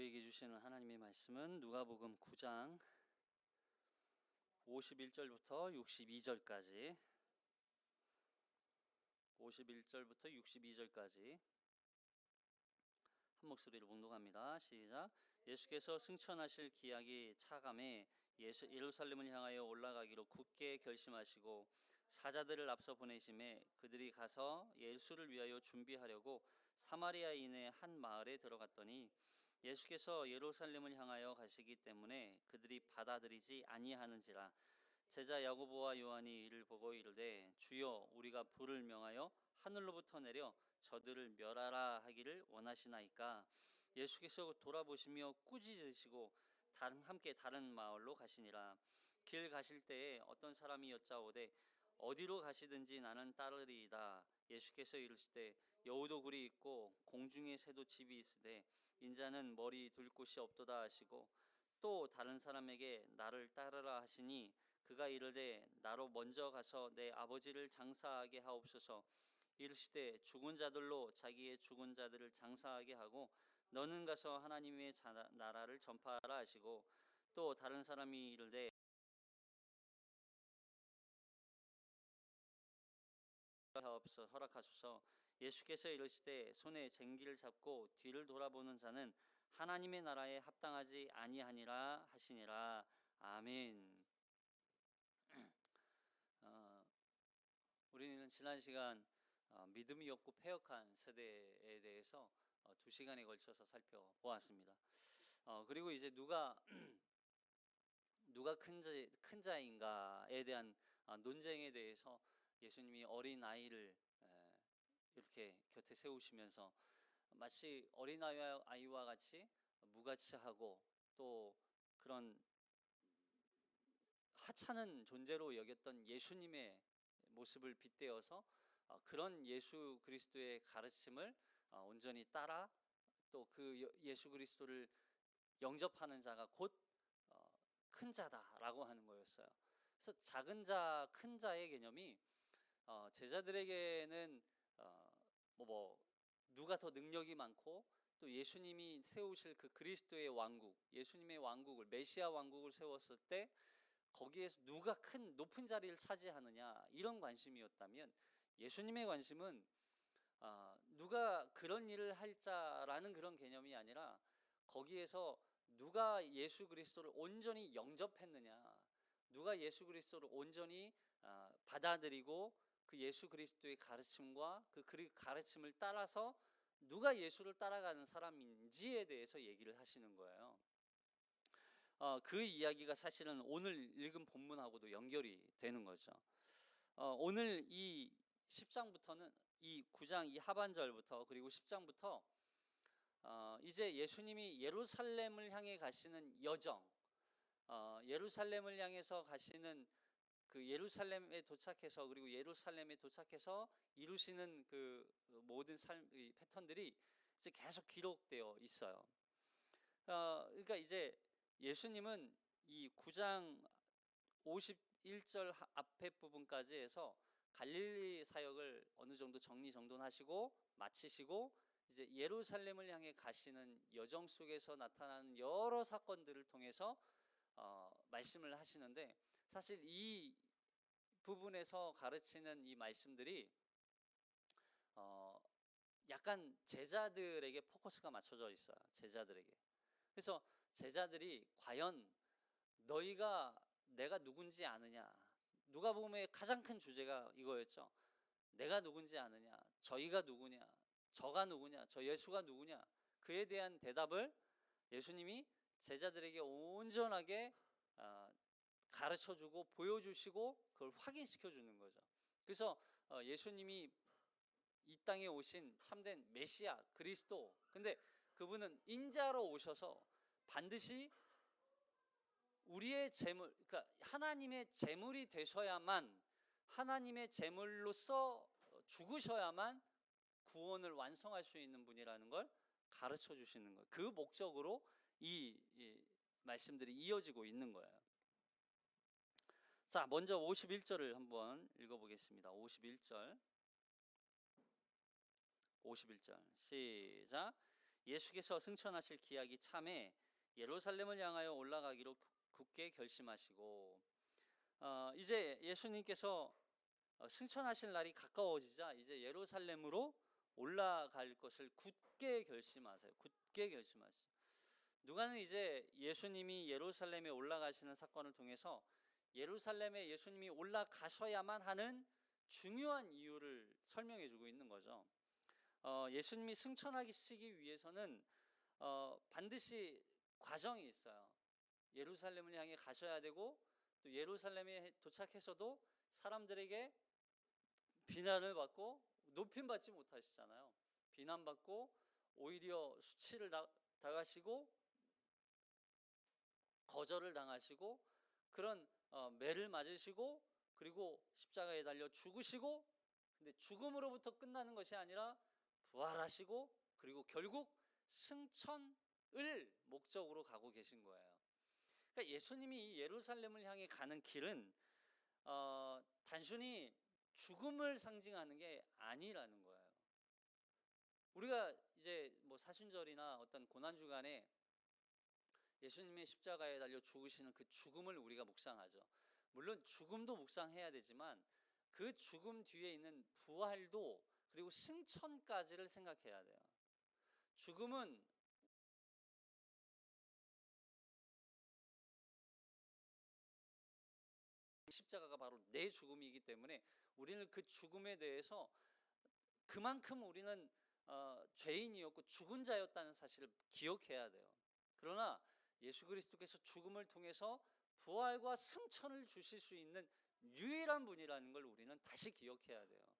우리에게 주시는 하나님의 말씀은 누가복음 9장 51절부터 62절까지 한 목소리로 봉독합니다. 시작. 예수께서 승천하실 기약이 차감해 예루살렘을 향하여 올라가기로 굳게 결심하시고 사자들을 앞서 보내심에 그들이 가서 예수를 위하여 준비하려고 사마리아인의 한 마을에 들어갔더니 예수께서 예루살렘을 향하여 가시기 때문에 그들이 받아들이지 아니하는지라. 제자 야고보와 요한이 이를 보고 이르되 주여 우리가 불을 명하여 하늘로부터 내려 저들을 멸하라 하기를 원하시나이까. 예수께서 돌아보시며 꾸짖으시고 함께 다른 마을로 가시니라. 길 가실 때에 어떤 사람이 여짜오되 어디로 가시든지 나는 따르리이다. 예수께서 이르시되 여우도 굴이 있고 공중의 새도 집이 있으되 인자는 머리 둘 곳이 없도다 하시고 또 다른 사람에게 나를 따르라 하시니 그가 이르되 나로 먼저 가서 내 아버지를 장사하게 하옵소서. 이르시되 죽은 자들로 자기의 죽은 자들을 장사하게 하고 너는 가서 하나님의 나라를 전파하라 하시고 또 다른 사람이 이르되 허락하소서. 예수께서 이르시되 손에 쟁기를 잡고 뒤를 돌아보는 자는 하나님의 나라에 합당하지 아니하니라 하시니라. 아멘. 우리는 지난 시간 믿음이 없고 패역한 세대에 대해서 2시간에 걸쳐서 살펴보았습니다. 그리고 이제 누가 큰 자인가에 대한 논쟁에 대해서 예수님이 어린 아이를 이렇게 곁에 세우시면서 마치 어린 아이와 같이 무가치하고 또 그런 하찮은 존재로 여겼던 예수님의 모습을 빗대어서 그런 예수 그리스도의 가르침을 온전히 따라 또 그 예수 그리스도를 영접하는 자가 곧 큰 자다라고 하는 거였어요. 그래서 작은 자, 큰 자의 개념이 제자들에게는 누가 더 능력이 많고 또 예수님이 세우실 그 그리스도의 왕국, 예수님의 왕국을 메시아 왕국을 세웠을 때 거기에서 누가 큰 높은 자리를 차지하느냐 이런 관심이었다면 예수님의 관심은 누가 그런 일을 할 자라는 그런 개념이 아니라 거기에서 누가 예수 그리스도를 온전히 영접했느냐, 누가 예수 그리스도를 온전히 받아들이고 그 예수 그리스도의 가르침과 그 가르침을 따라서 누가 예수를 따라가는 사람인지에 대해서 얘기를 하시는 거예요. 그 이야기가 사실은 오늘 읽은 본문하고도 연결이 되는 거죠. 오늘 이 10장부터는 이 9장 이 하반절부터 그리고 10장부터 이제 예수님이 예루살렘을 향해 가시는 여정, 예루살렘을 향해서 가시는 그 예루살렘에 도착해서 그리고 예루살렘에 도착해서 이루시는 그 모든 삶의 패턴들이 이제 계속 기록되어 있어요. 그러니까 이제 예수님은 이 9장 51절 앞에 부분까지 해서 갈릴리 사역을 어느 정도 정리정돈하시고 마치시고 이제 예루살렘을 향해 가시는 여정 속에서 나타나는 여러 사건들을 통해서 말씀을 하시는데 사실 이 부분에서 가르치는 이 말씀들이 약간 제자들에게 포커스가 맞춰져 있어요. 제자들에게. 그래서 제자들이 과연 너희가 내가 누군지 아느냐. 누가복음의 가장 큰 주제가 이거였죠. 내가 누군지 아느냐. 저희가 누구냐. 저가 누구냐. 저 예수가 누구냐. 그에 대한 대답을 예수님이 제자들에게 온전하게 가르쳐주고 보여주시고 그걸 확인시켜 주는 거죠. 그래서 예수님이 이 땅에 오신 참된 메시아 그리스도, 근데 그분은 인자로 오셔서 반드시 우리의 제물, 그러니까 하나님의 제물이 되셔야만, 하나님의 제물로서 죽으셔야만 구원을 완성할 수 있는 분이라는 걸 가르쳐 주시는 거예요. 그 목적으로 이 말씀들이 이어지고 있는 거예요. 자, 먼저 51절을 한번 읽어보겠습니다. 51절 시작. 예수께서 승천하실 기약이 참에 예루살렘을 향하여 올라가기로 굳게 결심하시고, 이제 예수님께서 승천하실 날이 가까워지자 이제 예루살렘으로 올라갈 것을 굳게 결심하세요. 굳게 결심하세요. 누가는 이제 예수님이 예루살렘에 올라가시는 사건을 통해서 예루살렘에 예수님이 올라가셔야만 하는 중요한 이유를 설명해 주고 있는 거죠. 예수님이 승천하시기 위해서는 반드시 과정이 있어요. 예루살렘을 향해 가셔야 되고, 또 예루살렘에 도착해서도 사람들에게 비난을 받고 높임받지 못하시잖아요. 비난받고 오히려 수치를 당하시고 거절을 당하시고 그런 매를 맞으시고, 그리고 십자가에 달려 죽으시고, 근데 죽음으로부터 끝나는 것이 아니라 부활하시고, 그리고 결국 승천을 목적으로 가고 계신 거예요. 그러니까 예수님이 이 예루살렘을 향해 가는 길은 단순히 죽음을 상징하는 게 아니라는 거예요. 우리가 이제 뭐 사순절이나 어떤 고난 주간에 예수님의 십자가에 달려 죽으시는 그 죽음을 우리가 묵상하죠. 물론 죽음도 묵상해야 되지만 그 죽음 뒤에 있는 부활도, 그리고 승천까지를 생각해야 돼요. 죽음은 십자가가 바로 내 죽음이기 때문에 우리는 그 죽음에 대해서 그만큼 우리는 죄인이었고 죽은 자였다는 사실을 기억해야 돼요. 그러나 예수 그리스도께서 죽음을 통해서 부활과 승천을 주실 수 있는 유일한 분이라는 걸 우리는 다시 기억해야 돼요.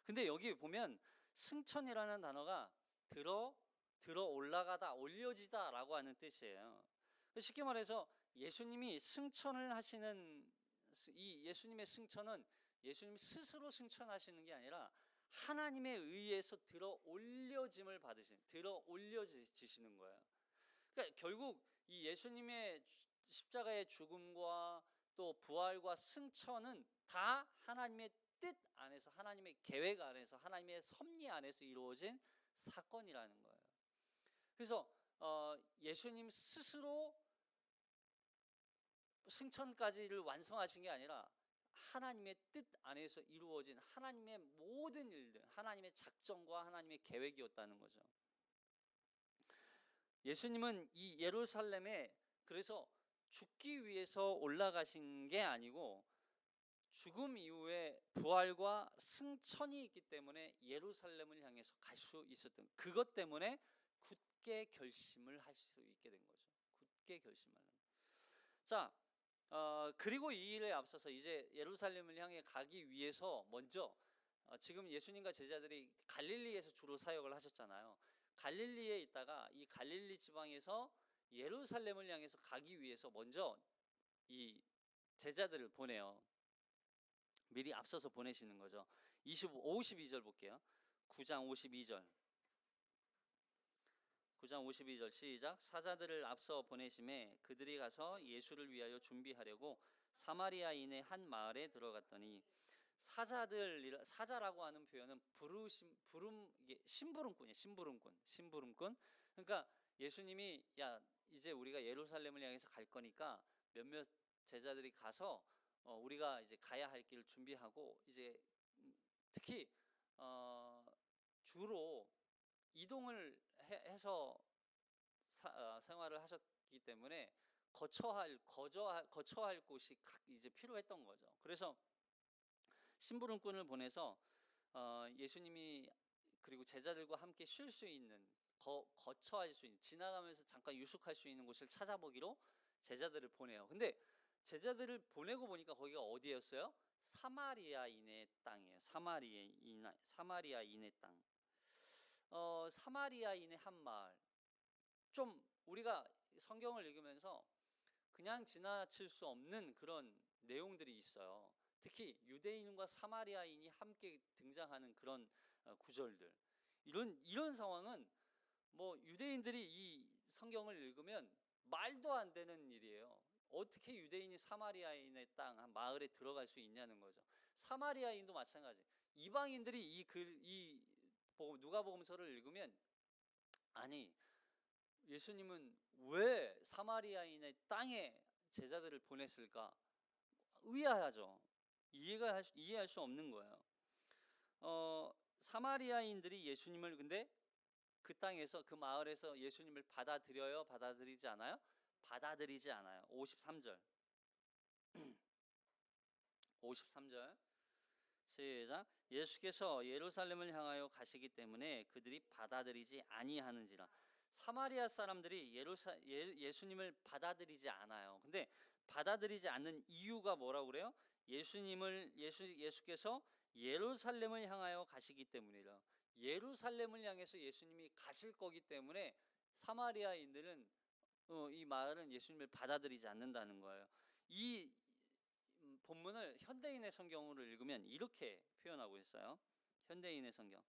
근데 여기 보면 승천이라는 단어가 들어 올라가다, 올려지다 라고 하는 뜻이에요. 쉽게 말해서 예수님이 승천을 하시는, 이 예수님의 승천은 예수님 스스로 승천하시는 게 아니라 하나님에 의해서 들어 올려짐을 받으시는, 들어 올려지시는 거예요. 그러니까 결국 이 예수님의 십자가의 죽음과 또 부활과 승천은 다 하나님의 뜻 안에서, 하나님의 계획 안에서, 하나님의 섭리 안에서 이루어진 사건이라는 거예요. 그래서 예수님 스스로 승천까지를 완성하신 게 아니라 하나님의 뜻 안에서 이루어진 하나님의 모든 일들, 하나님의 작정과 하나님의 계획이었다는 거죠. 예수님은 이 예루살렘에 그래서 죽기 위해서 올라가신 게 아니고 죽음 이후에 부활과 승천이 있기 때문에 예루살렘을 향해서 갈 수 있었던, 그것 때문에 굳게 결심을 할 수 있게 된 거죠. 굳게 결심을. 자, 그리고 이 일에 앞서서 이제 예루살렘을 향해 가기 위해서 먼저 지금 예수님과 제자들이 갈릴리에서 주로 사역을 하셨잖아요. 갈릴리에 있다가 이 갈릴리 지방에서 예루살렘을 향해서 가기 위해서 먼저 이 제자들을 보내요. 미리 앞서서 보내시는 거죠. 52절 볼게요. 9장 52절. 9장 52절 시작. 사자들을 앞서 보내심에 그들이 가서 예수를 위하여 준비하려고 사마리아인의 한 마을에 들어갔더니, 사자라고 하는 표현은 이게 심부름꾼이에요. 심부름꾼. 그러니까 예수님이 이제 우리가 예루살렘을 향해서 갈 거니까 몇몇 제자들이 가서 우리가 이제 가야 할 길을 준비하고, 이제 특히 주로 이동을 해서 생활을 하셨기 때문에 거처할 곳이 이제 필요했던 거죠. 그래서 심부름꾼을 보내서 예수님이 그리고 제자들과 함께 쉴 수 있는, 거처할 수 있는, 지나가면서 잠깐 유숙할 수 있는 곳을 찾아보기로 제자들을 보내요. 근데 제자들을 보내고 보니까 거기가 어디였어요? 사마리아인의 땅이에요. 사마리아인의 땅. 사마리아인의 한 마을. 좀 우리가 성경을 읽으면서 그냥 지나칠 수 없는 그런 내용들이 있어요. 특히 유대인과 사마리아인이 함께 등장하는 그런 구절들. 이런 상황은 뭐 유대인들이 이 성경을 읽으면 말도 안 되는 일이에요. 어떻게 유대인이 사마리아인의 땅 한 마을에 들어갈 수 있냐는 거죠. 사마리아인도 마찬가지. 이방인들이 이 누가복음서를 읽으면 아니, 예수님은 왜 사마리아인의 땅에 제자들을 보냈을까? 의아하죠. 이해할 수 없는 거예요. 사마리아인들이 예수님을 근데 그 땅에서, 그 마을에서 예수님을 받아들여요? 받아들이지 않아요? 받아들이지 않아요. 53절 53절 시작. 예수께서 예루살렘을 향하여 가시기 때문에 그들이 받아들이지 아니하는지라. 사마리아 사람들이 예수님을 받아들이지 않아요. 근데 받아들이지 않는 이유가 뭐라고 그래요? 예수께서 예루살렘을 향하여 가시기 때문이라. 예루살렘을 향해서 예수님이 가실 거기 때문에 사마리아인들은 이 마을은 예수님을 받아들이지 않는다는 거예요. 이 본문을 현대인의 성경으로 읽으면 이렇게 표현하고 있어요. 현대인의 성경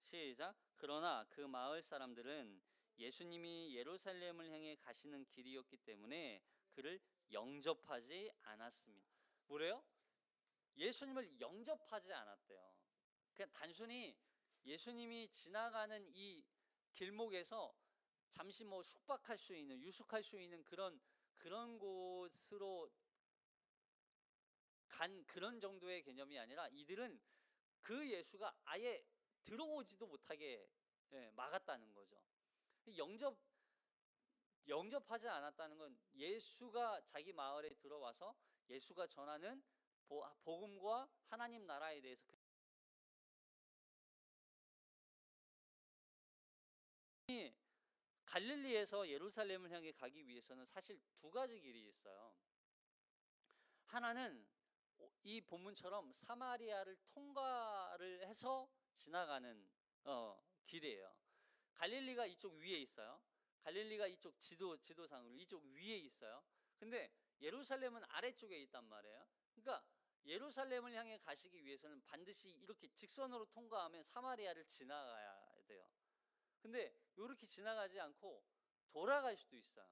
시작. 그러나 그 마을 사람들은 예수님이 예루살렘을 향해 가시는 길이었기 때문에 그를 영접하지 않았습니다. 뭐래요? 예수님을 영접하지 않았대요. 그냥 단순히 예수님이 지나가는 이 길목에서 잠시 뭐 숙박할 수 있는, 유숙할 수 있는 그런 곳으로 간 그런 정도의 개념이 아니라 이들은 그 예수가 아예 들어오지도 못하게 막았다는 거죠. 영접하지 않았다는 건 예수가 자기 마을에 들어와서 예수가 전하는 복음과 하나님 나라에 대해서 갈릴리에서 예루살렘을 향해 가기 위해서는 사실 두 가지 길이 있어요. 하나는 이 본문처럼 사마리아를 통과를 해서 지나가는 길이에요. 갈릴리가 이쪽 위에 있어요. 갈릴리가 이쪽 지도상으로 이쪽 위에 있어요. 근데 예루살렘은 아래쪽에 있단 말이에요. 그러니까 예루살렘을 향해 가시기 위해서는 반드시 이렇게 직선으로 통과하면 사마리아를 지나가야 돼요. 근데 이렇게 지나가지 않고 돌아갈 수도 있어요.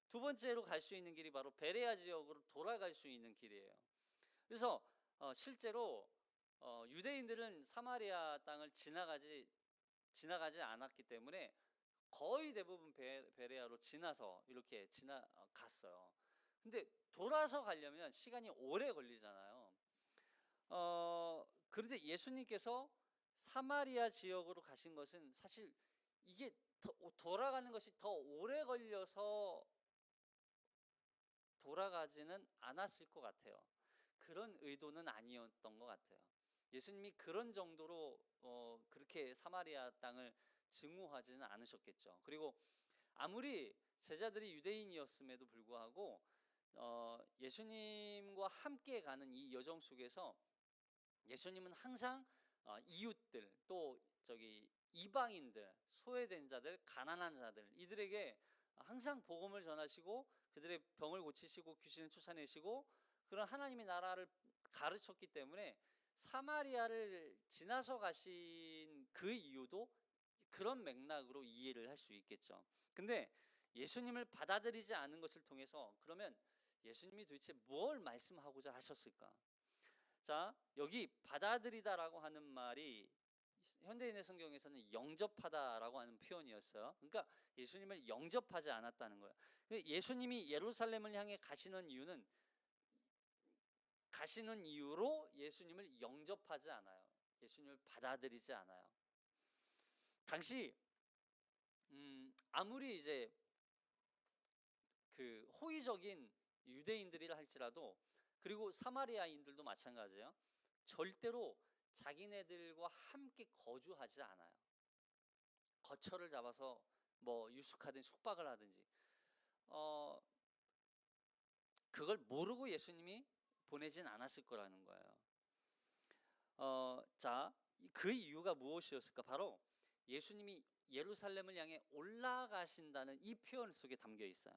두 번째로 갈 수 있는 길이 바로 베레아 지역으로 돌아갈 수 있는 길이에요. 그래서 실제로 유대인들은 사마리아 땅을 지나가지 않았기 때문에 거의 대부분 베레아로 지나서 이렇게 갔어요. 근데 돌아서 가려면 시간이 오래 걸리잖아요. 그런데 예수님께서 사마리아 지역으로 가신 것은 사실 이게 돌아가는 것이 더 오래 걸려서 돌아가지는 않았을 것 같아요. 그런 의도는 아니었던 것 같아요. 예수님이 그런 정도로 그렇게 사마리아 땅을 증오하지는 않으셨겠죠. 그리고 아무리 제자들이 유대인이었음에도 불구하고 예수님과 함께 가는 이 여정 속에서 예수님은 항상 이웃들, 또 이방인들, 소외된 자들, 가난한 자들, 이들에게 항상 복음을 전하시고 그들의 병을 고치시고 귀신을 쫓아내시고 그런 하나님의 나라를 가르쳤기 때문에 사마리아를 지나서 가신 그 이유도 그런 맥락으로 이해를 할 수 있겠죠. 근데 예수님을 받아들이지 않은 것을 통해서 그러면 예수님이 도대체 뭘 말씀하고자 하셨을까? 자, 여기 받아들이다라고 하는 말이 현대인의 성경에서는 영접하다라고 하는 표현이었어요. 그러니까 예수님을 영접하지 않았다는 거예요. 예수님이 예루살렘을 향해 가시는 이유로 예수님을 영접하지 않아요. 예수님을 받아들이지 않아요. 당시 아무리 이제 그 호의적인 유대인들이라 할지라도, 그리고 사마리아인들도 마찬가지예요. 절대로 자기네들과 함께 거주하지 않아요. 거처를 잡아서 뭐 유숙하든 숙박을 하든지 그걸 모르고 예수님이 보내진 않았을 거라는 거예요. 자, 그 이유가 무엇이었을까? 바로 예수님이 예루살렘을 향해 올라가신다는 이 표현 속에 담겨 있어요.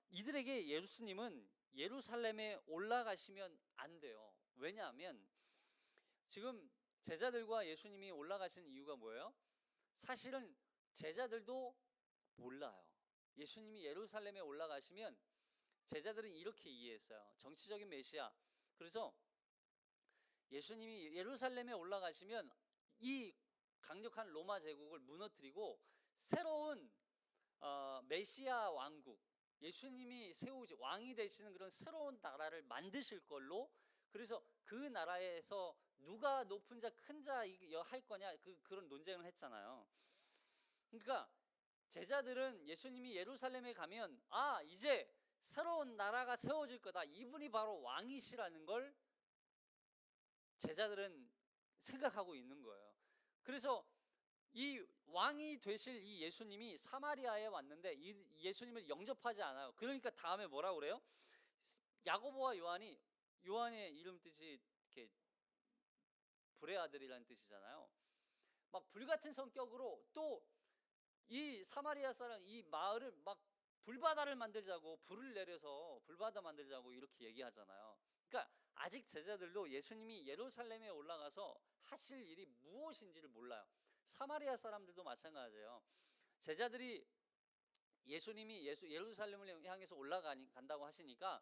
이들에게 예수님은 예루살렘에 올라가시면 안 돼요. 왜냐하면 지금 제자들과 예수님이 올라가신 이유가 뭐예요? 사실은 제자들도 몰라요. 예수님이 예루살렘에 올라가시면 제자들은 이렇게 이해했어요. 정치적인 메시아. 그래서 예수님이 예루살렘에 올라가시면 이 강력한 로마 제국을 무너뜨리고 새로운 메시아 왕국, 예수님이 세우시 왕이 되시는 그런 새로운 나라를 만드실 걸로, 그래서 그 나라에서 누가 높은 자 큰 자 할 거냐 그런 논쟁을 했잖아요. 그러니까 제자들은 예수님이 예루살렘에 가면 이제 새로운 나라가 세워질 거다, 이분이 바로 왕이시라는 걸 제자들은 생각하고 있는 거예요. 그래서 이 왕이 되실 이 예수님이 사마리아에 왔는데 이 예수님을 영접하지 않아요. 그러니까 다음에 뭐라고 그래요? 야고보와 요한의 이름 뜻이 이렇게 불의 아들이라는 뜻이잖아요. 막 불같은 성격으로 또 이 사마리아 사람 이 마을을 막 불바다를 만들자고, 불을 내려서 불바다 만들자고 이렇게 얘기하잖아요. 그러니까 아직 제자들도 예수님이 예루살렘에 올라가서 하실 일이 무엇인지를 몰라요. 사마리아 사람들도 마찬가지예요. 제자들이 예수님이 예루살렘을 향해서 올라간다고 하시니까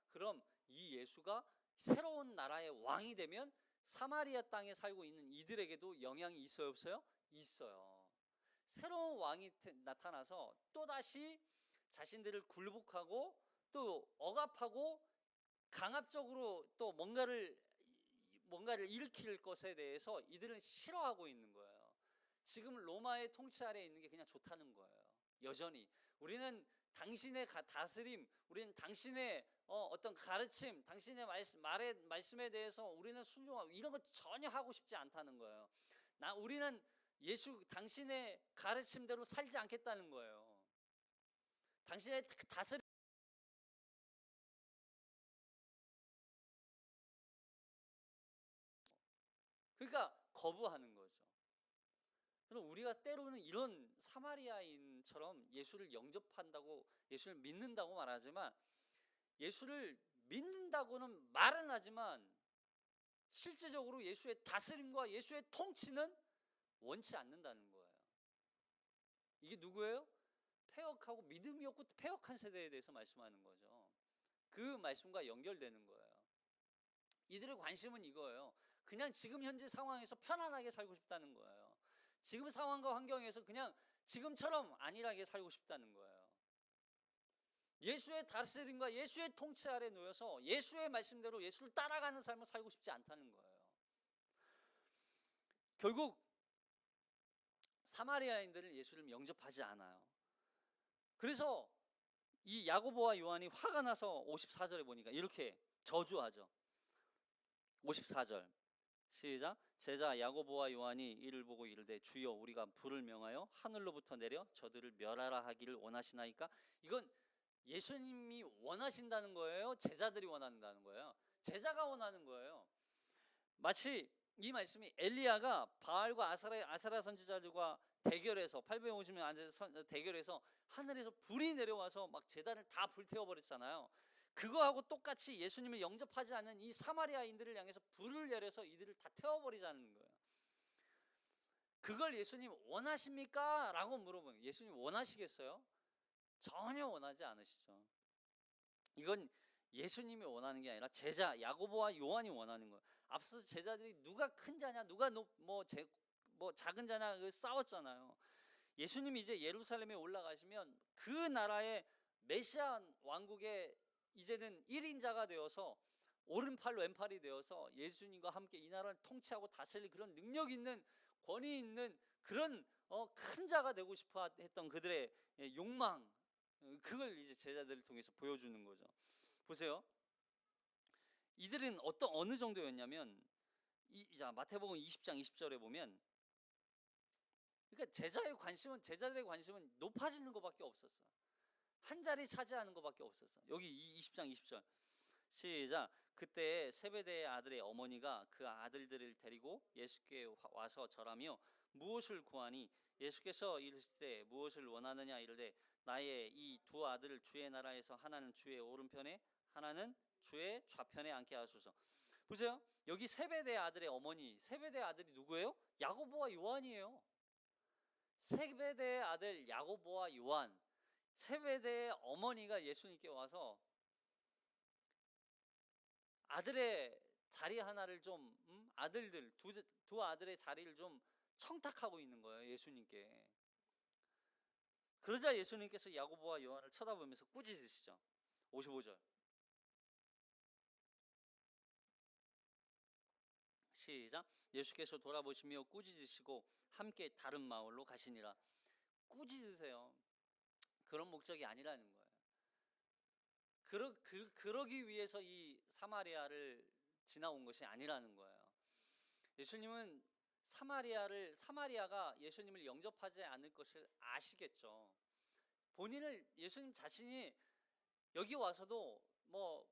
그럼 이 예수가 새로운 나라의 왕이 되면 사마리아 땅에 살고 있는 이들에게도 영향이 있어요, 없어요? 있어요. 새로운 왕이 나타나서 또다시 자신들을 굴복하고 또 억압하고 강압적으로 또 뭔가를 일으킬 것에 대해서 이들은 싫어하고 있는 거예요. 지금 로마의 통치 아래에 있는 게 그냥 좋다는 거예요. 여전히 우리는 당신의 다스림, 우리는 당신의 어떤 가르침, 당신의 말씀에 대해서 우리는 순종하고 이런 거 전혀 하고 싶지 않다는 거예요. 우리는 당신의 가르침대로 살지 않겠다는 거예요. 당신의 다스림, 그러니까 거부하는 거죠. 그럼 우리가 때로는 이런 사마리아인처럼 예수를 영접한다고, 예수를 믿는다고 말하지만, 예수를 믿는다고는 말은 하지만 실제적으로 예수의 다스림과 예수의 통치는 원치 않는다는 거예요. 이게 누구예요? 패역하고 믿음이 없고 패역한 세대에 대해서 말씀하는 거죠. 그 말씀과 연결되는 거예요. 이들의 관심은 이거예요. 그냥 지금 현재 상황에서 편안하게 살고 싶다는 거예요. 지금 상황과 환경에서 그냥 지금처럼 안일하게 살고 싶다는 거예요. 예수의 다스림과 예수의 통치 아래 놓여서 예수의 말씀대로 예수를 따라가는 삶을 살고 싶지 않다는 거예요. 결국 사마리아인들은 예수를 영접하지 않아요. 그래서 이 야고보와 요한이 화가 나서 54절에 보니까 이렇게 저주하죠. 54절 시작. 제자 야고보와 요한이 이를 보고 이르되 주여 우리가 불을 명하여 하늘로부터 내려 저들을 멸하라 하기를 원하시나이까? 이건 예수님이 원하신다는 거예요? 제자들이 원한다는 거예요? 제자가 원하는 거예요. 마치 이 말씀이 엘리야가 바알과 아사라 선지자들과 대결해서 850명 대결해서 하늘에서 불이 내려와서 막 제단을 다 불태워버렸잖아요. 그거하고 똑같이 예수님을 영접하지 않는 이 사마리아인들을 향해서 불을 내려서 이들을 다 태워버리자는 거예요. 그걸 예수님 원하십니까? 라고 물어보면 예수님 원하시겠어요? 전혀 원하지 않으시죠. 이건 예수님이 원하는 게 아니라 제자 야고보와 요한이 원하는 거예요. 앞서 제자들이 누가 큰 자냐, 누가 작은 자냐 싸웠잖아요. 예수님이 이제 예루살렘에 올라가시면 그 나라의 메시아 왕국의 이제는 1인자가 되어서 오른팔 왼팔이 되어서 예수님과 함께 이 나라를 통치하고 다스릴 그런 능력 있는, 권위 있는 그런 큰 자가 되고 싶어 했던 그들의 욕망, 그걸 이제 제자들을 통해서 보여주는 거죠. 보세요. 이들은 어느 정도였냐면 마태복음 20장 20절에 보면, 그러니까 제자들의 관심은 높아지는 것밖에 없었어요. 한 자리 차지하는 것밖에 없었어요. 여기 20장 20절 시작. 그때 세베대의 아들의 어머니가 그 아들들을 데리고 예수께 와서 절하며 무엇을 구하니? 예수께서 이르시되 무엇을 원하느냐 이르되 나의 이 두 아들을 주의 나라에서 하나는 주의 오른편에 하나는 주의 좌편에 앉게 하소서. 보세요. 여기 세베대의 아들의 어머니, 세베대의 아들이 누구예요? 야고보와 요한이에요. 세베대의 아들 야고보와 요한, 세베대의 어머니가 예수님께 와서 아들의 자리 하나를 좀 아들들 두 아들의 자리를 좀 청탁하고 있는 거예요, 예수님께. 그러자 예수님께서 야고보와 요한을 쳐다보면서 꾸짖으시죠. 55절 시작. 예수께서 돌아보시며 꾸짖으시고 함께 다른 마을로 가시니라. 꾸짖으세요. 그런 목적이 아니라는 거예요. 그러기 위해서 이 사마리아를 지나온 것이 아니라는 거예요. 예수님은 사마리아가 예수님을 영접하지 않을 것을 아시겠죠. 예수님 자신이 여기 와서도 뭐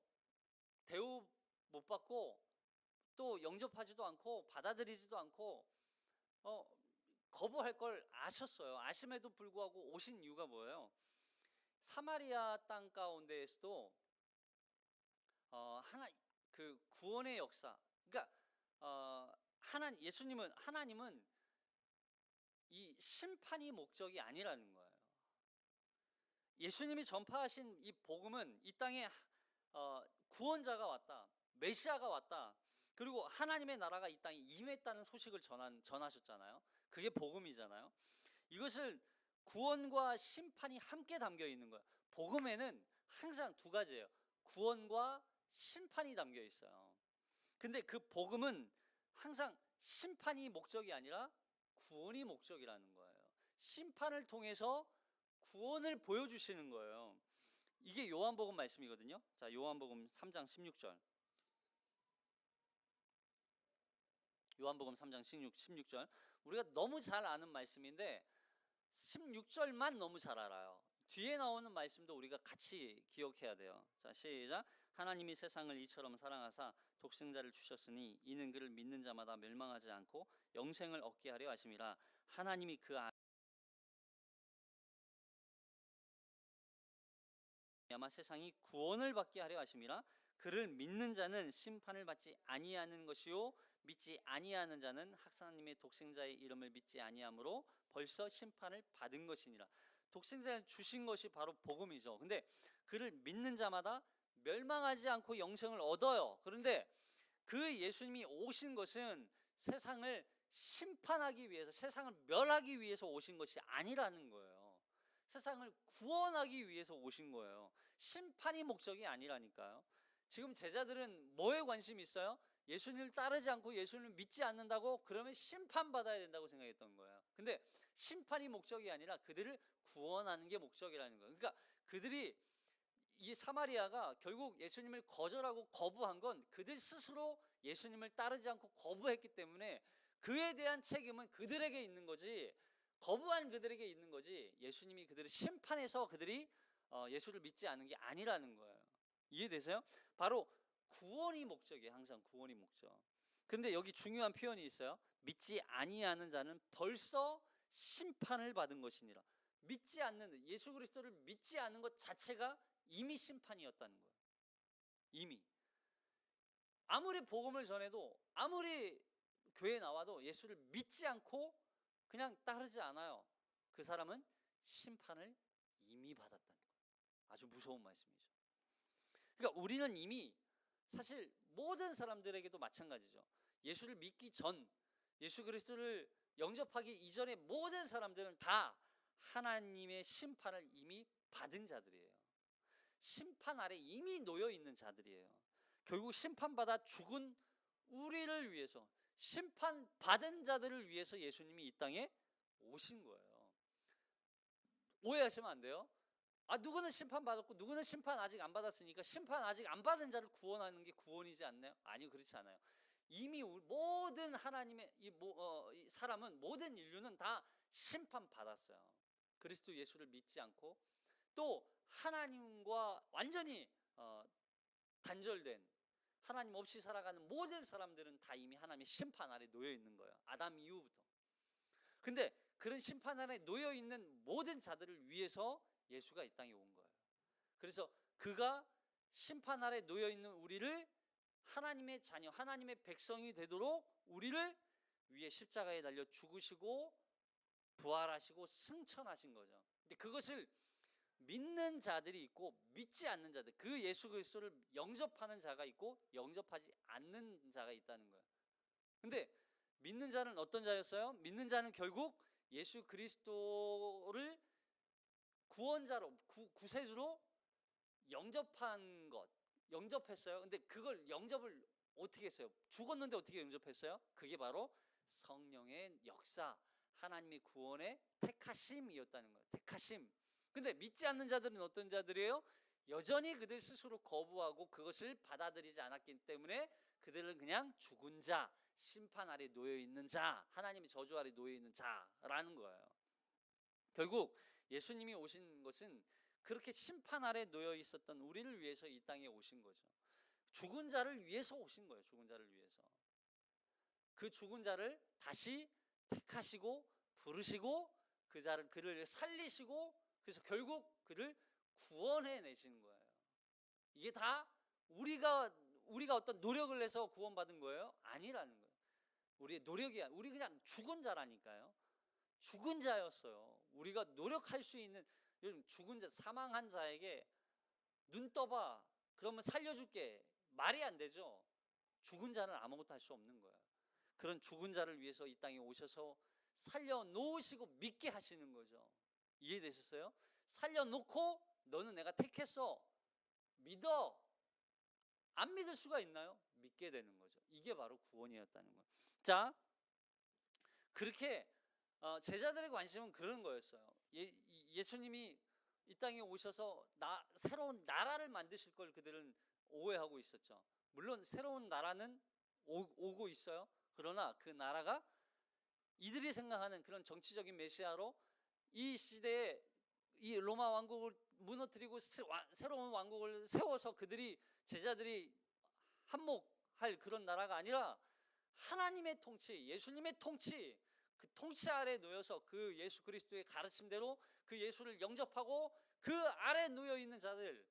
대우 못 받고 또 영접하지도 않고 받아들이지도 않고 거부할 걸 아셨어요. 아심에도 불구하고 오신 이유가 뭐예요? 사마리아 땅 가운데에서도 그 구원의 역사, 그러니까 하나님은 이 심판이 목적이 아니라는 거예요. 예수님이 전파하신 이 복음은 이 땅에 구원자가 왔다, 메시아가 왔다, 그리고 하나님의 나라가 이 땅에 임했다는 소식을 전하셨잖아요. 그게 복음이잖아요. 이것을 구원과 심판이 함께 담겨 있는 거예요. 복음에는 항상 두 가지예요. 구원과 심판이 담겨 있어요. 근데 그 복음은 항상 심판이 목적이 아니라 구원이 목적이라는 거예요. 심판을 통해서 구원을 보여주시는 거예요. 이게 요한복음 말씀이거든요. 자, 요한복음 3장 16절. 요한복음 3장 16절. 우리가 너무 잘 아는 말씀인데 16절만 너무 잘 알아요. 뒤에 나오는 말씀도 우리가 같이 기억해야 돼요. 자, 시작. 하나님이 세상을 이처럼 사랑하사 독생자를 주셨으니 이는 그를 믿는 자마다 멸망하지 않고 영생을 얻게 하려 하심이라. 하나님이 그 아마 세상이 구원을 받게 하려 하심이라. 그를 믿는 자는 심판을 받지 아니하는 것이요 믿지 아니하는 자는 하나님의 독생자의 이름을 믿지 아니하므로 벌써 심판을 받은 것이니라. 독생자는 주신 것이 바로 복음이죠. 근데 그를 믿는 자마다 멸망하지 않고 영생을 얻어요. 그런데 그 예수님이 오신 것은 세상을 심판하기 위해서, 세상을 멸하기 위해서 오신 것이 아니라는 거예요. 세상을 구원하기 위해서 오신 거예요. 심판이 목적이 아니라니까요. 지금 제자들은 뭐에 관심이 있어요? 예수님을 따르지 않고 예수님을 믿지 않는다고 그러면 심판받아야 된다고 생각했던 거예요. 근데 심판이 목적이 아니라 그들을 구원하는 게 목적이라는 거예요. 그러니까 이 사마리아가 결국 예수님을 거절하고 거부한 건 그들 스스로 예수님을 따르지 않고 거부했기 때문에 그에 대한 책임은 그들에게 있는 거지, 거부한 그들에게 있는 거지, 예수님이 그들을 심판해서 그들이 예수를 믿지 않은 게 아니라는 거예요. 이해되세요? 바로 구원이 목적이에요. 항상 구원이 목적. 그런데 여기 중요한 표현이 있어요. 믿지 아니하는 자는 벌써 심판을 받은 것이니라. 믿지 않는, 예수 그리스도를 믿지 않는 것 자체가 이미 심판이었다는 거예요. 이미. 아무리 복음을 전해도, 아무리 교회에 나와도 예수를 믿지 않고 그냥 따르지 않아요. 그 사람은 심판을 이미 받았다는 거예요. 아주 무서운 말씀이죠. 그러니까 우리는 이미, 사실 모든 사람들에게도 마찬가지죠. 예수를 믿기 전, 예수 그리스도를 영접하기 이전에 모든 사람들은 다 하나님의 심판을 이미 받은 자들이에요. 심판 아래 이미 놓여 있는 자들이에요. 결국 심판받아 죽은 우리를 위해서, 심판받은 자들을 위해서 예수님이 이 땅에 오신 거예요. 오해하시면 안 돼요. 누구는 심판받았고 누구는 심판 아직 안 받았으니까 심판 아직 안 받은 자를 구원하는 게 구원이지 않나요? 아니요, 그렇지 않아요. 이미 모든 하나님의 이 사람은, 모든 인류는 다 심판받았어요. 그리스도 예수를 믿지 않고 또 하나님과 완전히 단절된, 하나님 없이 살아가는 모든 사람들은 다 이미 하나님의 심판 아래 놓여 있는 거예요. 아담 이후부터. 근데 그런 심판 아래 놓여 있는 모든 자들을 위해서 예수가 이 땅에 온 거예요. 그래서 그가 심판 아래 놓여 있는 우리를 하나님의 자녀, 하나님의 백성이 되도록 우리를 위해 십자가에 달려 죽으시고 부활하시고 승천하신 거죠. 근데 그것을 믿는 자들이 있고 믿지 않는 자들, 그 예수 그리스도를 영접하는 자가 있고 영접하지 않는 자가 있다는 거예요. 근데 믿는 자는 어떤 자였어요? 믿는 자는 결국 예수 그리스도를 구원자로 구세주로 영접한 것, 영접했어요. 근데 그걸 영접을 어떻게 했어요? 죽었는데 어떻게 영접했어요? 그게 바로 성령의 역사, 하나님의 구원의 택하심이었다는 거예요. 택하심. 근데 믿지 않는 자들은 어떤 자들이에요? 여전히 그들 스스로 거부하고 그것을 받아들이지 않았기 때문에 그들은 그냥 죽은 자, 심판 아래 놓여 있는 자, 하나님의 저주 아래 놓여 있는 자라는 거예요. 결국 예수님이 오신 것은 그렇게 심판 아래 놓여 있었던 우리를 위해서 이 땅에 오신 거죠. 죽은 자를 위해서 오신 거예요. 죽은 자를 위해서. 그 죽은 자를 다시 택하시고 부르시고 그를 살리시고, 그래서 결국 그를 구원해 내시는 거예요. 이게 다 우리가 어떤 노력을 해서 구원받은 거예요? 아니라는 거예요. 우리의 노력이 아니라 우리 그냥 죽은 자라니까요. 죽은 자였어요. 우리가 노력할 수 있는, 죽은 자, 사망한 자에게 눈 떠봐 그러면 살려줄게, 말이 안 되죠. 죽은 자는 아무것도 할 수 없는 거야. 그런 죽은 자를 위해서 이 땅에 오셔서 살려놓으시고 믿게 하시는 거죠. 이해되셨어요? 살려놓고 너는 내가 택했어, 믿어. 안 믿을 수가 있나요? 믿게 되는 거죠. 이게 바로 구원이었다는 거예요. 자, 그렇게 제자들의 관심은 그런 거였어요. 예수님이 이 땅에 오셔서 새로운 나라를 만드실 걸 그들은 오해하고 있었죠. 물론 새로운 나라는 오고 있어요. 그러나 그 나라가 이들이 생각하는 그런 정치적인 메시아로 이 시대에 이 로마 왕국을 무너뜨리고 새로운 왕국을 세워서 제자들이 한몫할 그런 나라가 아니라 하나님의 통치, 예수님의 통치, 그 통치 아래 놓여서 그 예수 그리스도의 가르침대로 그 예수를 영접하고 그 아래 놓여 있는 자들,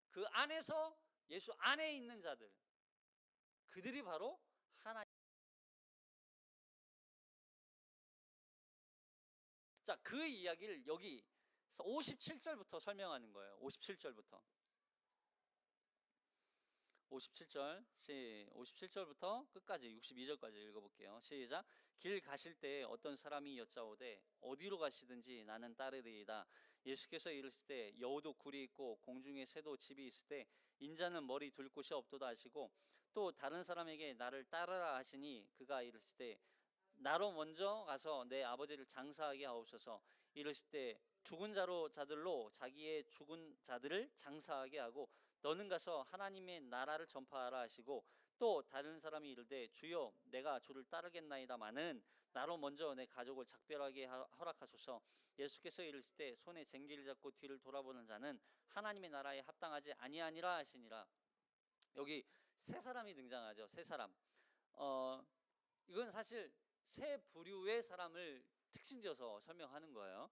그 안에서 예수 안에 있는 자들, 그들이 바로 하나님. 자, 그 이야기를 여기 57절부터 설명하는 거예요. 57절부터 57절부터 끝까지 62절까지 읽어볼게요. 시작. 길 가실 때 어떤 사람이 여짜오되 어디로 가시든지 나는 따르리이다. 예수께서 이르시되 여우도 굴이 있고 공중에 새도 집이 있을 때 인자는 머리 둘 곳이 없도다 하시고, 또 다른 사람에게 나를 따르라 하시니 그가 이르시되 나로 먼저 가서 내 아버지를 장사하게 하옵소서. 이르시되 죽은 자들로 자기의 죽은 자들을 장사하게 하고 너는 가서 하나님의 나라를 전파하라 하시고, 또 다른 사람이 이르되 주여 내가 주를 따르겠나이다마는 나로 먼저 내 가족을 작별하게 허락하소서. 예수께서 이르시되 손에 쟁기를 잡고 뒤를 돌아보는 자는 하나님의 나라에 합당하지 아니하니라 하시니라. 여기 세 사람이 등장하죠. 세 사람. 이건 사실 세 부류의 사람을 특징지어서 설명하는 거예요.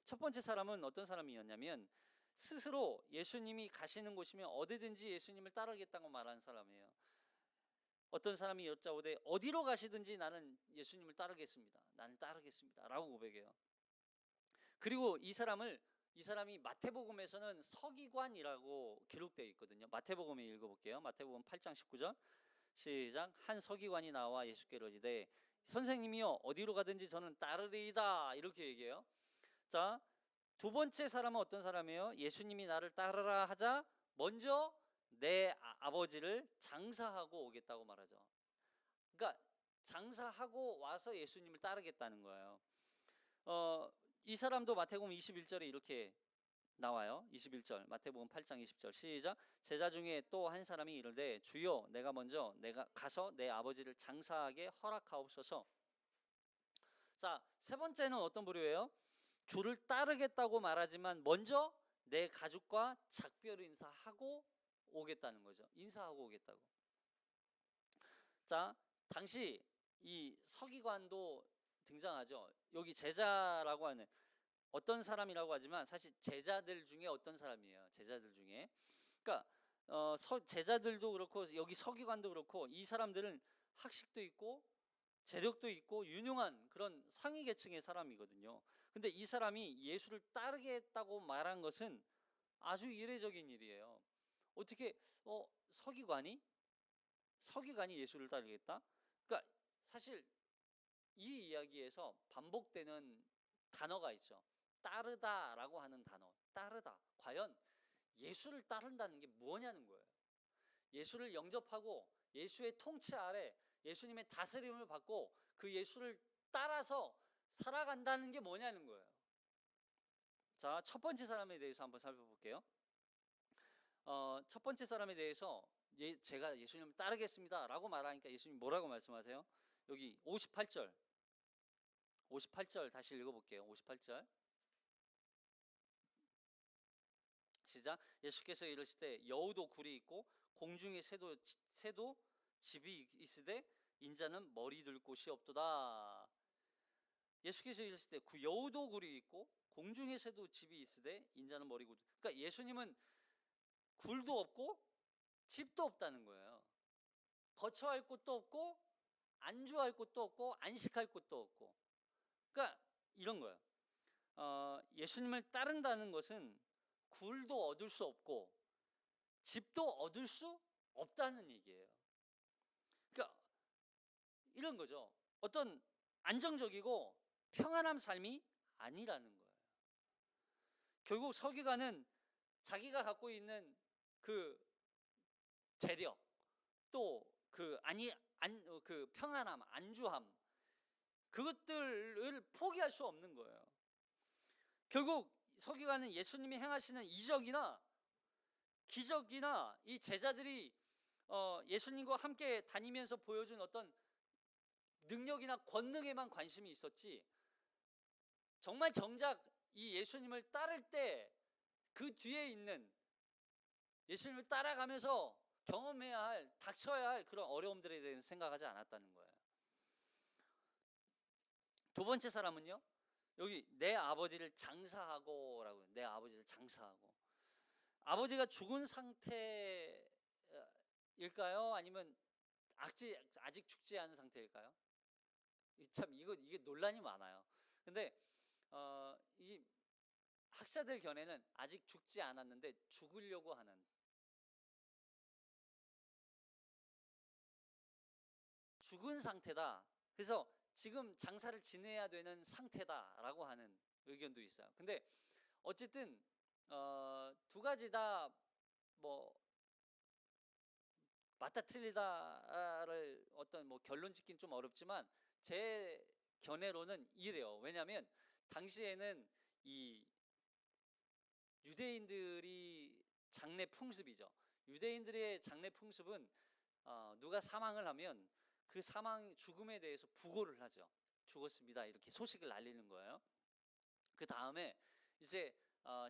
첫 번째 사람은 어떤 사람이었냐면 스스로 예수님이 가시는 곳이면 어디든지 예수님을 따르겠다고 말하는 사람이에요. 어떤 사람이 여짜오되 어디로 가시든지 나는 예수님을 따르겠습니다. 나는 따르겠습니다 라고 고백해요. 그리고 이 사람이 마태복음에서는 서기관이라고 기록되어 있거든요. 마태복음에 읽어볼게요. 마태복음 8장 19절 시작. 한 서기관이 나와 예수께 이르되 선생님이여 어디로 가든지 저는 따르리이다, 이렇게 얘기해요. 자, 두 번째 사람은 어떤 사람이에요? 예수님이 나를 따르라 하자 먼저 내 아버지를 장사하고 오겠다고 말하죠. 그러니까 장사하고 와서 예수님을 따르겠다는 거예요. 이 사람도 마태복음 21절에 이렇게 나와요. 21절 마태복음 8장 20절 시작. 제자 중에 또 한 사람이 이르되 주여 내가 가서 내 아버지를 장사하게 허락하옵소서. 자, 세 번째는 어떤 부류예요? 주를 따르겠다고 말하지만 먼저 내 가족과 작별 인사하고 오겠다는 거죠. 인사하고 오겠다고. 자, 당시 이 서기관도 등장하죠. 여기 제자라고 하는 어떤 사람이라고 하지만 사실 제자들 중에 어떤 사람이에요. 제자들 중에. 그러니까 제자들도 그렇고 여기 서기관도 그렇고 이 사람들은 학식도 있고 재력도 있고 유능한 그런 상위 계층의 사람이거든요. 근데 이 사람이 예수를 따르겠다고 말한 것은 아주 이례적인 일이에요. 어떻게 서기관이 예수를 따르겠다? 그러니까 사실 이 이야기에서 반복되는 단어가 있죠. 따르다라고 하는 단어. 따르다. 과연 예수를 따른다는 게 뭐냐는 거예요. 예수를 영접하고 예수의 통치 아래 예수님의 다스림을 받고 그 예수를 따라서 살아간다는 게 뭐냐는 거예요. 자, 첫 번째 사람에 대해서 한번 살펴볼게요. 첫 번째 사람에 대해서 제가 예수님을 따르겠습니다 라고 말하니까 예수님 뭐라고 말씀하세요? 여기 58절 다시 읽어볼게요. 58절 시작. 예수께서 이르시되 여우도 굴이 있고 공중에 새도 집이 있으되 인자는 머리 둘 곳이 없도다. 예수께서 이르시되 여우도 굴이 있고 공중에 새도 집이 있으되 인자는 머리 둘. 그러니까 예수님은 굴도 없고 집도 없다는 거예요. 거처할 곳도 없고 안주할 곳도 없고 안식할 곳도 없고. 그러니까 이런 거예요. 예수님을 따른다는 것은 굴도 얻을 수 없고 집도 얻을 수 없다는 얘기예요. 그러니까 이런 거죠. 어떤 안정적이고 평안한 삶이 아니라는 거예요. 결국 서기관은 자기가 갖고 있는 그 재력 또 그 평안함, 안주함 그것들을 포기할 수 없는 거예요. 결국 서기관은 예수님이 행하시는 이적이나 기적이나 이 제자들이 예수님과 함께 다니면서 보여준 어떤 능력이나 권능에만 관심이 있었지, 정말 정작 이 예수님을 따를 때 그 뒤에 있는 예수님을 따라가면서 경험해야 할, 닥쳐야 할 그런 어려움들에 대해서 생각하지 않았다는 거예요. 두 번째 사람은요, 여기 내 아버지를 장사하고 라고, 내 아버지를 장사하고. 아버지가 죽은 상태일까요? 아니면 아직 죽지 않은 상태일까요? 참 이게 논란이 많아요. 근데 이 학자들 견해는 아직 죽지 않았는데 죽으려고 하는, 죽은 상태다. 그래서 지금 장사를 지내야 되는 상태다라고 하는 의견도 있어요. 근데 어쨌든 두 가지 다 뭐 맞다 틀리다를 어떤 뭐 결론 짓긴 좀 어렵지만 제 견해로는 이래요. 왜냐하면 당시에는 이 유대인들이 장례 풍습이죠. 유대인들의 장례 풍습은 누가 사망을 하면 그 죽음에 대해서 부고를 하죠. 죽었습니다 이렇게 소식을 알리는 거예요. 그 다음에 이제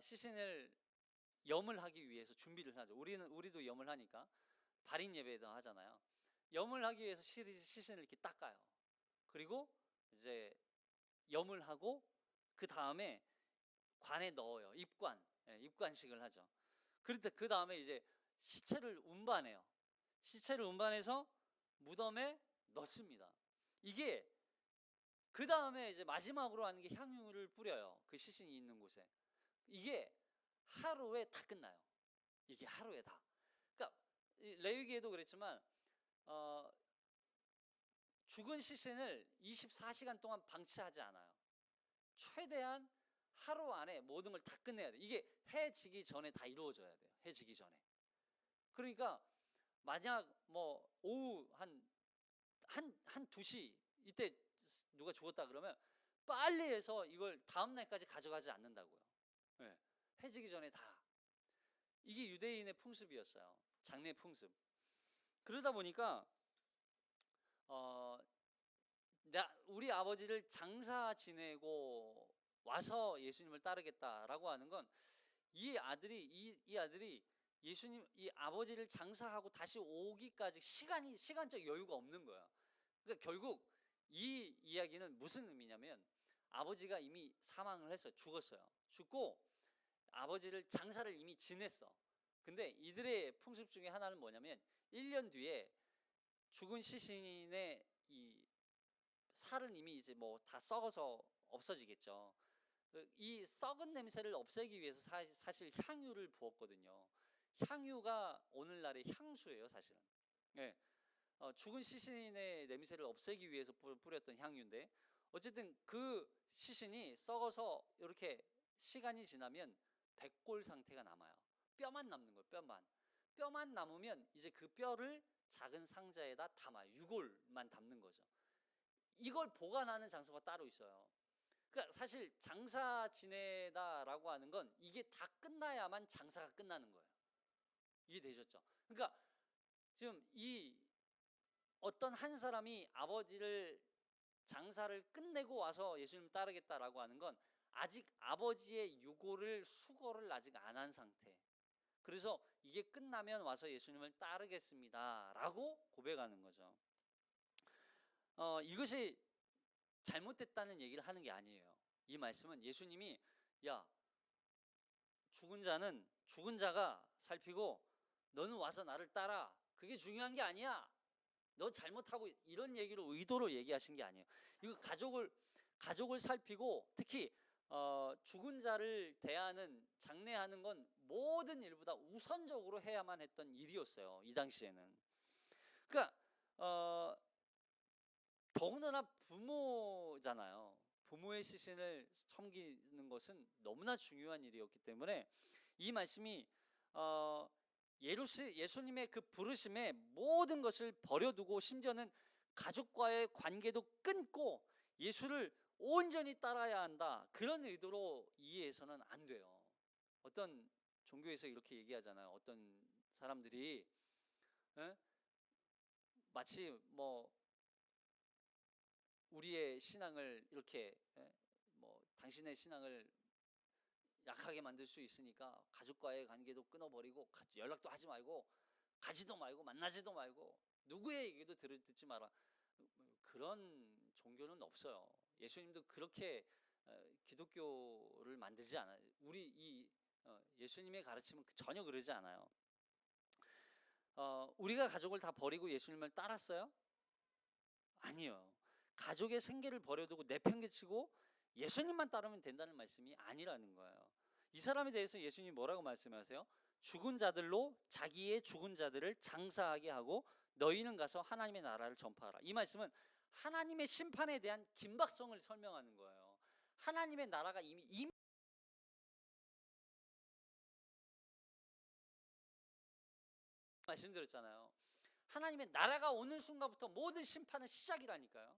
시신을 염을 하기 위해서 준비를 하죠. 우리도 염을 하니까 발인 예배도 하잖아요. 염을 하기 위해서 시신을 이렇게 닦아요. 그리고 이제 염을 하고 그 다음에 관에 넣어요. 입관식을 하죠. 그런데 그 다음에 이제 시체를 운반해요. 시체를 운반해서 무덤에 넣습니다. 이게 그 다음에 이제 마지막으로 하는 게 향유를 뿌려요. 그 시신이 있는 곳에. 이게 하루에 다 끝나요. 이게 하루에 다. 그러니까 레위기에도 그랬지만 죽은 시신을 24시간 동안 방치하지 않아요. 최대한 하루 안에 모든 걸 다 끝내야 돼요. 이게 해 지기 전에 다 이루어져야 돼요. 해 지기 전에. 그러니까 만약 뭐 오후 한 2시 이때 누가 죽었다 그러면 빨리 해서 이걸 다음 날까지 가져가지 않는다고요. 네. 해지기 전에 다. 이게 유대인의 풍습이었어요. 장례 풍습. 그러다 보니까 우리 아버지를 장사 지내고 와서 예수님을 따르겠다라고 하는 건 이 아들이 예수님, 이 아버지를 장사하고 다시 오기까지 시간적 여유가 없는 거예요. 그러니까 결국 이 이야기는 무슨 의미냐면 아버지가 이미 사망을 해서 죽었어요. 죽고 아버지를 장사를 이미 지냈어. 근데 이들의 풍습 중에 하나는 뭐냐면 1년 뒤에 죽은 시신의 이 살은 이미 이제 뭐 다 썩어서 없어지겠죠. 이 썩은 냄새를 없애기 위해서 사실 향유를 부었거든요. 향유가 오늘날의 향수예요, 사실은. 네. 죽은 시신의 냄새를 없애기 위해서 뿌렸던 향유인데, 어쨌든 그 시신이 썩어서 이렇게 시간이 지나면 백골 상태가 남아요. 뼈만 남는 거예요. 뼈만 남으면 이제 그 뼈를 작은 상자에다 담아요. 유골만 담는 거죠. 이걸 보관하는 장소가 따로 있어요. 그러니까 사실 장사 지내다라고 하는 건 이게 다 끝나야만 장사가 끝나는 거예요. 이해되셨죠? 그러니까 지금 이 어떤 한 사람이 아버지를 장사를 끝내고 와서 예수님을 따르겠다라고 하는 건 아직 아버지의 유고를 수고를 아직 안 한 상태. 그래서 이게 끝나면 와서 예수님을 따르겠습니다라고 고백하는 거죠. 이것이 잘못됐다는 얘기를 하는 게 아니에요. 이 말씀은 예수님이 야, 죽은 자가 살피고 너는 와서 나를 따라. 그게 중요한 게 아니야. 너 잘못하고, 이런 얘기로 의도로 얘기하신 게 아니에요. 이거 가족을 살피고 특히 죽은 자를 대하는, 장례하는 건 모든 일보다 우선적으로 해야만 했던 일이었어요. 이 당시에는. 그러니까 더군다나 부모잖아요. 부모의 시신을 섬기는 것은 너무나 중요한 일이었기 때문에 이 말씀이 예수님의 그 부르심에 모든 것을 버려두고 심지어는 가족과의 관계도 끊고 예수를 온전히 따라야 한다, 그런 의도로 이해해서는 안 돼요. 어떤 종교에서 이렇게 얘기하잖아요. 어떤 사람들이 마치 뭐 우리의 신앙을 이렇게 당신의 신앙을 약하게 만들 수 있으니까 가족과의 관계도 끊어버리고 연락도 하지 말고 가지도 말고 만나지도 말고 누구의 얘기도 듣지 마라. 그런 종교는 없어요. 예수님도 그렇게 기독교를 만들지 않아요. 예수님의 가르침은 전혀 그러지 않아요. 우리가 가족을 다 버리고 예수님을 따랐어요? 아니요. 가족의 생계를 버려두고 내팽개치고 예수님만 따르면 된다는 말씀이 아니라는 거예요. 이 사람에 대해서 예수님이 뭐라고 말씀하세요? 죽은 자들로 자기의 죽은 자들을 장사하게 하고 너희는 가서 하나님의 나라를 전파하라. 이 말씀은 하나님의 심판에 대한 긴박성을 설명하는 거예요. 하나님의 나라가 이미 말씀드렸잖아요. 하나님의 나라가 오는 순간부터 모든 심판은 시작이라니까요.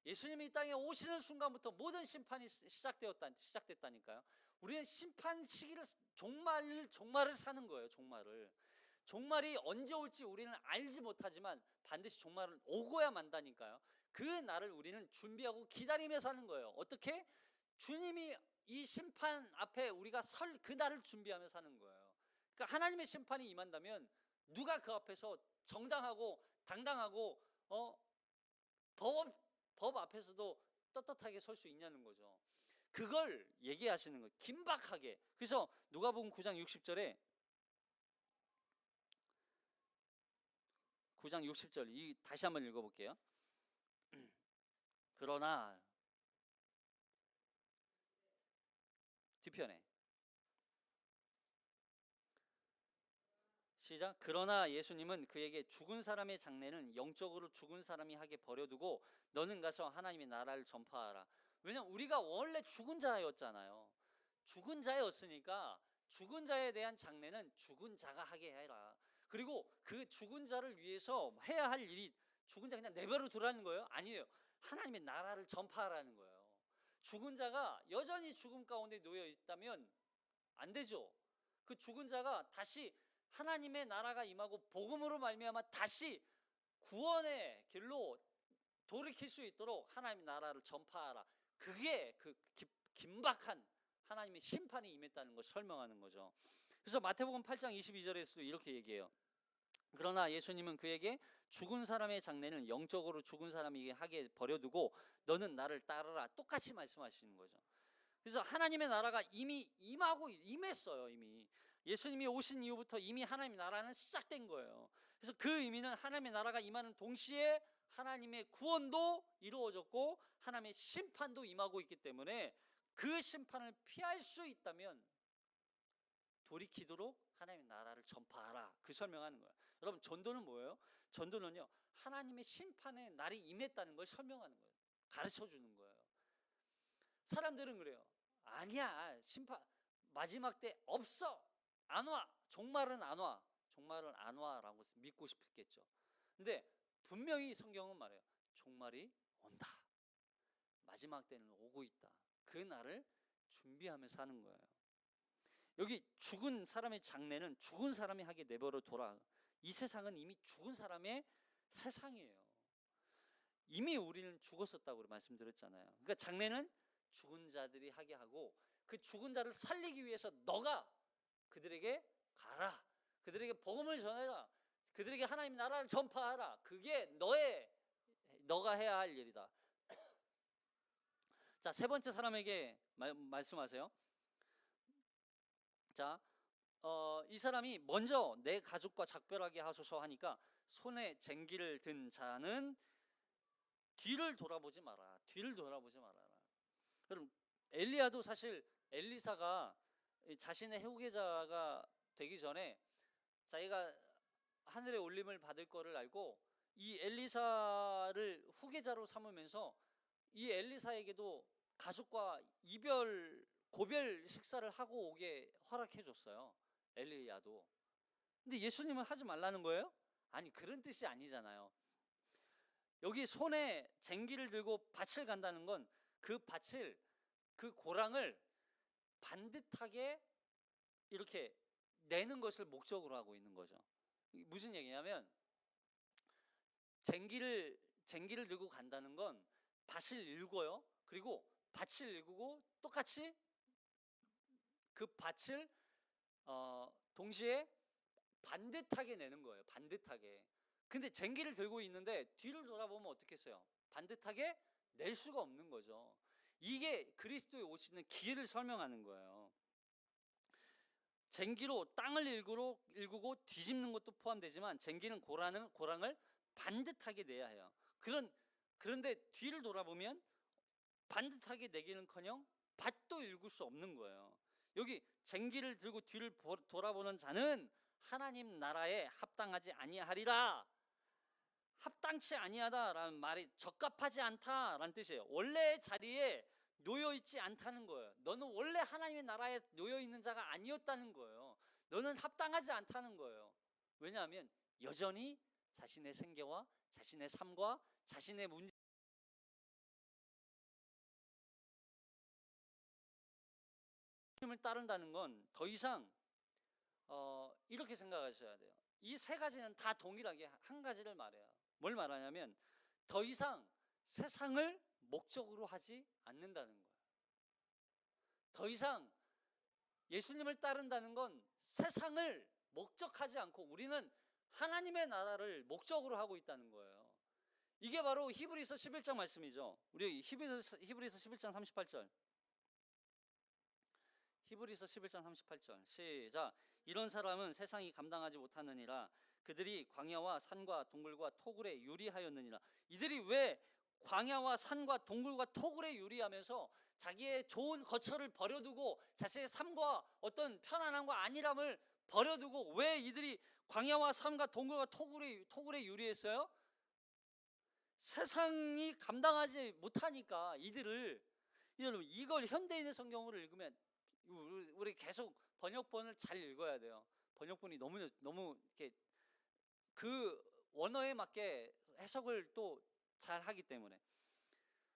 예수님이 이 땅에 오시는 순간부터 모든 심판이 시작됐다니까요. 우리는 심판 시기를, 종말을 사는 거예요. 종말이 언제 올지 우리는 알지 못하지만 반드시 종말은 오고야 만다니까요. 그 날을 우리는 준비하고 기다리며 사는 거예요. 어떻게? 주님이 이 심판 앞에 우리가 설 그 날을 준비하며 사는 거예요. 그러니까 하나님의 심판이 임한다면 누가 그 앞에서 정당하고 당당하고 법 앞에서도 떳떳하게 설 수 있냐는 거죠. 그걸 얘기하시는 거예요. 긴박하게. 그래서 누가복음 9장 60절에 9장 60절 다시 한번 읽어볼게요. 그러나 뒤편에 시작. 그러나 예수님은 그에게 죽은 사람의 장례는 영적으로 죽은 사람이 하게 버려두고 너는 가서 하나님의 나라를 전파하라. 왜냐면 우리가 원래 죽은 자였잖아요. 죽은 자였으니까 죽은 자에 대한 장례는 죽은 자가 하게 해라. 그리고 그 죽은 자를 위해서 해야 할 일이 죽은 자 그냥 내버려 두라는 거예요? 아니에요. 하나님의 나라를 전파하라는 거예요. 죽은 자가 여전히 죽음 가운데 놓여 있다면 안 되죠. 그 죽은 자가 다시 하나님의 나라가 임하고 복음으로 말미암아 다시 구원의 길로 돌이킬 수 있도록 하나님의 나라를 전파하라. 그게 그 긴박한 하나님의 심판이 임했다는 것을 설명하는 거죠. 그래서 마태복음 8장 22절에서도 이렇게 얘기해요. 그러나 예수님은 그에게 죽은 사람의 장례는 영적으로 죽은 사람이 하게 버려두고 너는 나를 따르라. 똑같이 말씀하시는 거죠. 그래서 하나님의 나라가 이미 임했어요. 이미 예수님이 오신 이후부터 이미 하나님의 나라는 시작된 거예요. 그래서 그 의미는 하나님의 나라가 임하는 동시에 하나님의 구원도 이루어졌고 하나님의 심판도 임하고 있기 때문에 그 심판을 피할 수 있다면 돌이키도록 하나님의 나라를 전파하라. 그 설명하는 거예요. 여러분, 전도는 뭐예요? 전도는요, 하나님의 심판의 날이 임했다는 걸 설명하는 거예요. 가르쳐 주는 거예요. 사람들은 그래요. 아니야, 심판 마지막 때 없어, 안 와, 종말은 안 와, 종말은 안 와라고 믿고 싶겠죠. 근데 분명히 성경은 말해요. 종말이 온다. 마지막 때는 오고 있다. 그 날을 준비하면서 하는 거예요. 여기 죽은 사람의 장례는 죽은 사람이 하게 내버려 둬라. 이 세상은 이미 죽은 사람의 세상이에요. 이미 우리는 죽었었다고 말씀드렸잖아요. 그러니까 장례는 죽은 자들이 하게 하고, 그 죽은 자를 살리기 위해서 너가 그들에게 가라, 그들에게 복음을 전해라, 그들에게 하나님 나라를 전파하라. 그게 너가 해야 할 일이다. 자, 세 번째 사람에게 말씀하세요. 자, 이 사람이 먼저 내 가족과 작별하게 하소서 하니까, 손에 쟁기를 든 자는 뒤를 돌아보지 마라. 뒤를 돌아보지 말아라. 그럼 엘리야도 사실 엘리사가 자신의 후계자가 되기 전에 자기가 하늘의 올림을 받을 거를 알고 이 엘리사를 후계자로 삼으면서 이 엘리사에게도 가족과 고별 식사를 하고 오게 허락해 줬어요. 엘리야도. 근데 예수님은 하지 말라는 거예요? 아니, 그런 뜻이 아니잖아요. 여기 손에 쟁기를 들고 밭을 간다는 건 그 고랑을 반듯하게 이렇게 내는 것을 목적으로 하고 있는 거죠. 무슨 얘기냐면, 쟁기를 들고 간다는 건 밭을 일궈요. 그리고 밭을 일구고 똑같이 그 밭을 동시에 반듯하게 내는 거예요. 반듯하게. 근데 쟁기를 들고 있는데 뒤를 돌아보면 어떻겠어요? 반듯하게 낼 수가 없는 거죠. 이게 그리스도의 오시는 기회를 설명하는 거예요. 쟁기로 땅을 일구고 뒤집는 것도 포함되지만, 쟁기는 고랑을 반듯하게 내야 해요. 그런데 뒤를 돌아보면 반듯하게 내기는커녕 밭도 일굴 수 없는 거예요. 여기 쟁기를 들고 뒤를 돌아보는 자는 하나님 나라에 합당하지 아니하리라. 합당치 아니하다라는 말이 적합하지 않다라는 뜻이에요. 원래의 자리에 놓여 있지 않다는 거예요. 너는 원래 하나님의 나라에 놓여 있는 자가 아니었다는 거예요. 너는 합당하지 않다는 거예요. 왜냐하면 여전히 자신의 생계와 자신의 삶과 자신의 문제를 따른다는 건 더 이상 이렇게 생각하셔야 돼요. 이 세 가지는 다 동일하게 한 가지를 말해요. 뭘 말하냐면, 더 이상 세상을 목적으로 하지 않는다는 거예요. 더 이상 예수님을 따른다는 건 세상을 목적하지 않고 우리는 하나님의 나라를 목적으로 하고 있다는 거예요. 이게 바로 히브리서 11장 말씀이죠. 우리 히브리서 11장 38절. 히브리서 11장 38절 시작. 이런 사람은 세상이 감당하지 못하느니라. 그들이 광야와 산과 동굴과 토굴에 유리하였느니라. 이들이 왜 광야와 산과 동굴과 토굴에 유리하면서 자기의 좋은 거처를 버려두고 자신의 삶과 어떤 편안함과 안일함을 버려두고 왜 이들이 광야와 산과 동굴과 토굴에 유리했어요? 세상이 감당하지 못하니까. 여러분, 이걸 현대인의 성경으로 읽으면, 우리 계속 번역본을 잘 읽어야 돼요. 번역본이 너무 이렇게 그 원어에 맞게 해석을 또 잘 하기 때문에.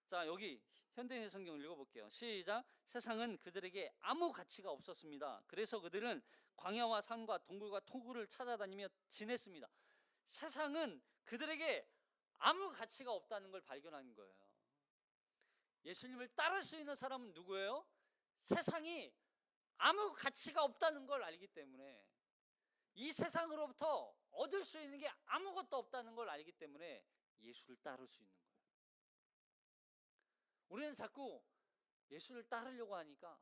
자, 여기 현대인의 성경을 읽어볼게요. 시작. 세상은 그들에게 아무 가치가 없었습니다. 그래서 그들은 광야와 산과 동굴과 토굴을 찾아다니며 지냈습니다. 세상은 그들에게 아무 가치가 없다는 걸 발견한 거예요. 예수님을 따를 수 있는 사람은 누구예요? 세상이 아무 가치가 없다는 걸 알기 때문에, 이 세상으로부터 얻을 수 있는 게 아무것도 없다는 걸 알기 때문에 예수를 따를 수 있는 거예요. 우리는 자꾸 예수를 따르라고 하니까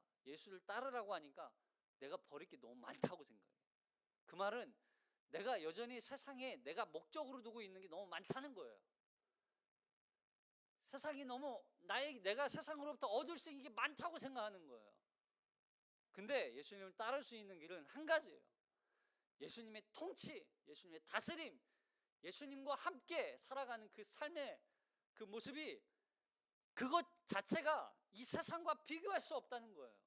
내가 버릴 게 너무 많다고 생각해요. 그 말은 내가 여전히 세상에 내가 목적으로 두고 있는 게 너무 많다는 거예요. 세상이 너무 내가 세상으로부터 얻을 수 있는 게 많다고 생각하는 거예요. 근데 예수님을 따를 수 있는 길은 한 가지예요. 예수님의 통치, 예수님의 다스림, 예수님과 함께 살아가는 그 삶의 그 모습이, 그것 자체가 이 세상과 비교할 수 없다는 거예요.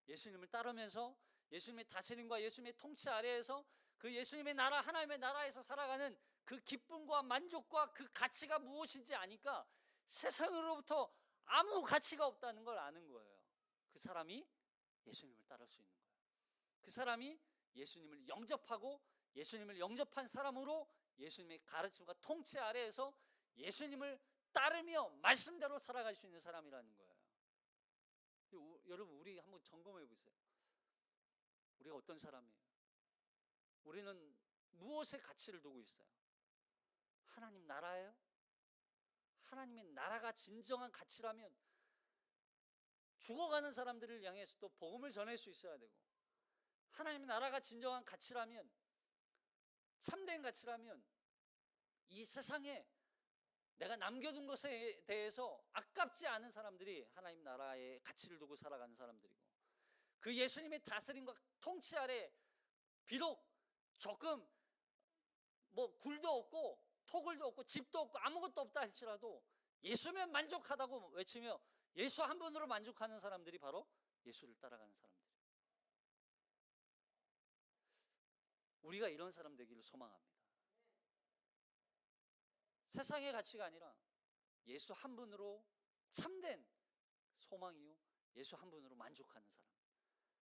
예수님을 따르면서 예수님의 다스림과 예수님의 통치 아래에서 그 예수님의 나라, 하나님의 나라에서 살아가는 그 기쁨과 만족과 그 가치가 무엇인지 아니까 세상으로부터 아무 가치가 없다는 걸 아는 거예요. 그 사람이 예수님을 따를 수 있는 거예요. 그 사람이 예수님을 영접하고 예수님을 영접한 사람으로 예수님의 가르침과 통치 아래에서 예수님을 따르며 말씀대로 살아갈 수 있는 사람이라는 거예요. 여러분, 우리 한번 점검해 보세요. 우리가 어떤 사람이에요? 우리는 무엇에 가치를 두고 있어요? 하나님 나라예요? 하나님의 나라가 진정한 가치라면 죽어가는 사람들을 향해서도 복음을 전할 수 있어야 되고, 하나님의 나라가 진정한 가치라면, 참된 가치라면 이 세상에 내가 남겨둔 것에 대해서 아깝지 않은 사람들이 하나님 나라의 가치를 두고 살아가는 사람들이고, 그 예수님의 다스림과 통치 아래 비록 조금 뭐 굴도 없고 토굴도 없고 집도 없고 아무것도 없다 할지라도 예수면 만족하다고 외치며 예수 한 분으로 만족하는 사람들이 바로 예수를 따라가는 사람들이에요. 우리가 이런 사람 되기를 소망합니다. 세상의 가치가 아니라 예수 한 분으로 참된 소망이요, 예수 한 분으로 만족하는 사람,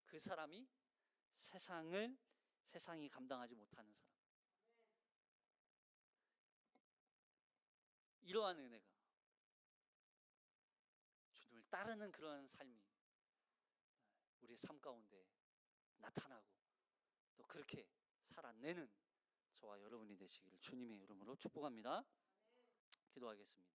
그 사람이 세상이 감당하지 못하는 사람. 이러한 은혜가 주님을 따르는 그런 삶이 우리의 삶 가운데 나타나고 또 그렇게 살아내는 저와 여러분이 되시기를 주님의 이름으로 축복합니다. 기도하겠습니다.